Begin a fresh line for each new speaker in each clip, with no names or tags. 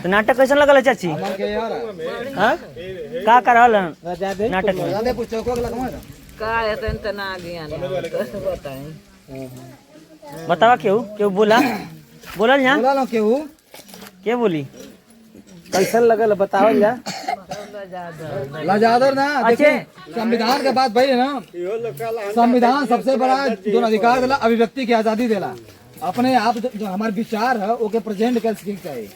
तो नाटक कैसा लगल है चाची? हाँ का कर रहल नाटक में? बतावा केहू केहू बोला बोलल यहाँ
केहू
के बोली
कैसन लगल बतावल जा। लाजादर ना देखिए संविधान के बात भाई है ना, संविधान सबसे बड़ा जो अधिकार देला अभिव्यक्ति की आजादी देला। अपने आप जो हमारे विचार है वो के प्रेजेंट कर सके चाहिए।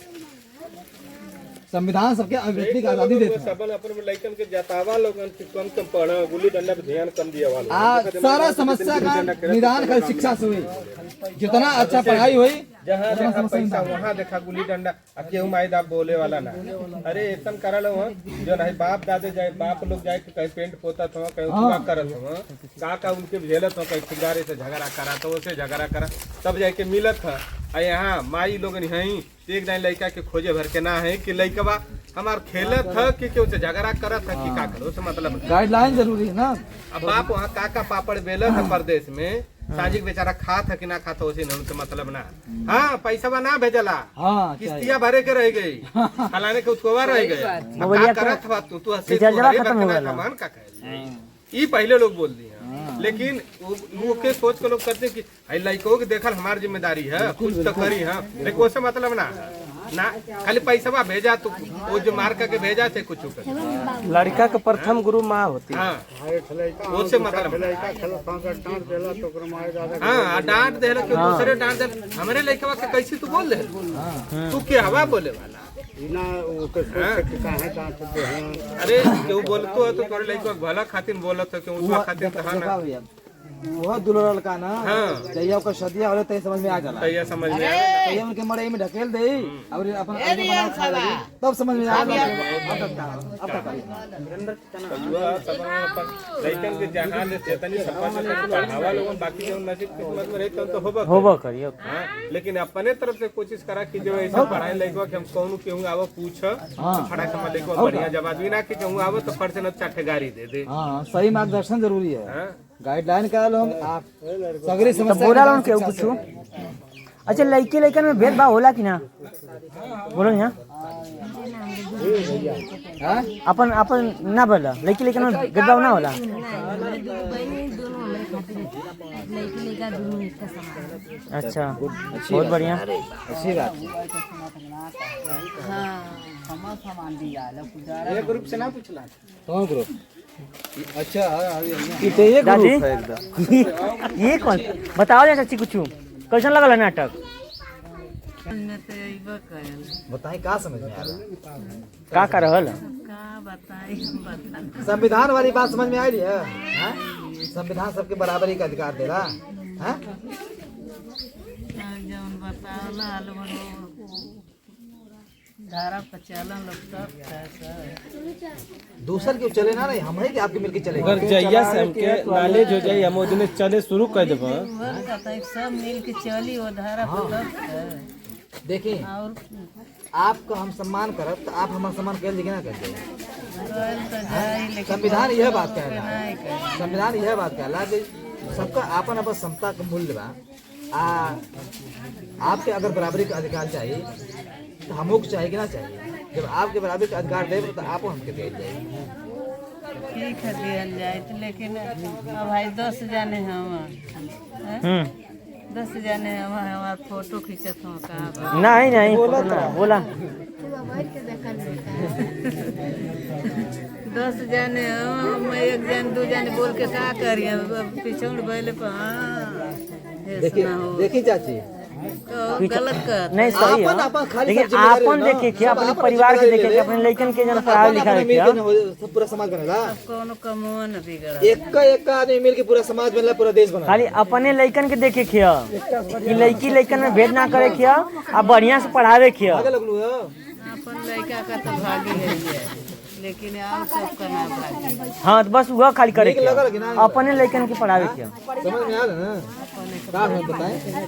संविधान सबके अभिव्यक्ति की आजादी देता है।
सबन अपन लइकन के जतावा लोगन के कम पढ़ा, गुल्ली डंडा पे ध्यान कम दिया वाला।
सारा समस्या का निदान कर शिक्षा से हुई। जितना अच्छा पढ़ाई हुई
जहाँ देखा पैसा वहाँ देखा गुल्ली डंडा। केहू माई आप बोले वाला ना। अरे ऐसा करल हो जो नहीं बाप दादे जाए, बाप लोग जाए कहीं पेंट पोता हो, कहीं पूरा करत हो, का उनके झेलत हो, कहीं सिंगारे से झगड़ा करा तो उसे झगड़ा करा तब जाके मिलत है। यहाँ माई लोग नहीं एक दिन लड़का के खोजे भर के ना है कि लड़कवा हमार खेलत है कि क्यों से झगड़ा करत है कि का करो से मतलब
गाइडलाइन जरूरी है ना।
अब बाप वहाँ काका पापड़ बेलत है परदेश में, साजिक बेचारा खात है कि ना खाता उसी नहीं से मतलब ना। हाँ पैसा ना भेजला, किस्तियाँ भरे के रह गई, फलाने के उसको रह गए करत बात तू मान का ये पहले लोग बोल दिए। लेकिन वो के सोच के लोग करते कि लड़कों के देखल हमारी जिम्मेदारी है, कुछ तो करी है। लेकिन उससे मतलब ना खाली पैसा भेजा तो वो जो मार के भेजा थे कुछ
लड़का के प्रथम गुरु माँ होती है।
हाँ उससे मतलब हाँ डांट दे दूसरे डांट दे हमारे लड़का के कैसे तू बोल दे तू क्या हवा बोले वाला। अरे क्यों बोलतो है तो थोड़े लड़का भला खातिर बोलत है क्यों उसका खातिर कहा ना
वो दुलरल का ना जैया का सदिया होले तय समझ में आ जाला।
तय समझ में
तय उनके मड़ई में ढकेल दे और अपन आगे बना खा लगे तब समझ में आ गया। अब तक
लइकन के जहां ले चेतनी सफल से पढ़ावा लोगन बाकी जो नसीब किस्मत में रहत तो
होबा करियो।
हां लेकिन अपने तरफ से कोशिश करा कि जो ऐसे पढ़ाई लइकवा के हम कौन केहू आवे पूछ फटा समझ लइकवा बढ़िया जवाब भी ना कि केहू आवे तो फट से न चाटे गाड़ी दे दे।
हां सही मार्गदर्शन जरूरी है। गाइडलाइन का लोग आप सगरी समस्या
बोला लोग के पूछो। अच्छा लड़के लड़कन में भेदभाव होला कि ना बोलो यहाँ अपन अपन ना बोला लड़की लड़कन में भेदभाव ना होला। अच्छा बहुत बढ़िया
अच्छी बात है। ग्रुप से ना पूछला तो ग्रुप अच्छा ये ग्रुप है एकदम।
ये कौन बताओ जा चाची कुछ कैसा लगल नाटक
बताई का समझ में आ रहा
का कर रहल
संविधान वाली बात समझ में आई है। संविधान सबके बराबरी का अधिकार दे रहा है। दूसर क्यों चले ना हम है कि आपके मिलके चले
अगर जइया से हमके नॉलेज हो जाए हम ओदने चले शुरू कर देब
सब मिल के चली वो धारा
देखिए आपका हम सम्मान करब तो आप हमारा सम्मान कर देंगे ना कर देंगे। संविधान यह बात कह रहा है, संविधान यह बात कह रहा है कि सबका आपन अपन समता का मूल्य बा। आपके अगर बराबरी का अधिकार चाहिए तो हमको चाहिए कि ना चाहिए। जब आपके बराबरी का अधिकार दे तो आप हमके दे जाइए।
ठीक है दिया जाए लेकिन अब भाई 10 जाने हम 10 जाने हमारा फोटो खींचत हो कहाँ
नहीं बोला
10 जाने हम 1 जाने 2 जाने बोल के क्या करिए पिछड़ बैले पर
देखिए चाची
गलत कर
नहीं सही है लेकिन आपन देखे के अपने परिवार के देखे के अपने लड़कन के जन पढ़ाई लिखाई के
पूरा समाज बनेगा।
कोनो कमवा न बिगड़ा
एक आदमी मिल के पूरा समाज बनेला पूरा देश बनेला।
खाली अपने लड़कन के देखे के कि लड़की लड़कन में भेद ना करे के आ बढ़िया से पढ़ावे के
अपन लड़का का तो भागी है लेकिन आप सबका ना भागी।
हाँ तो बस वह खाली करे के अपने लड़कन के पढ़ावे के
समझ में आ रहा है ना। बताएं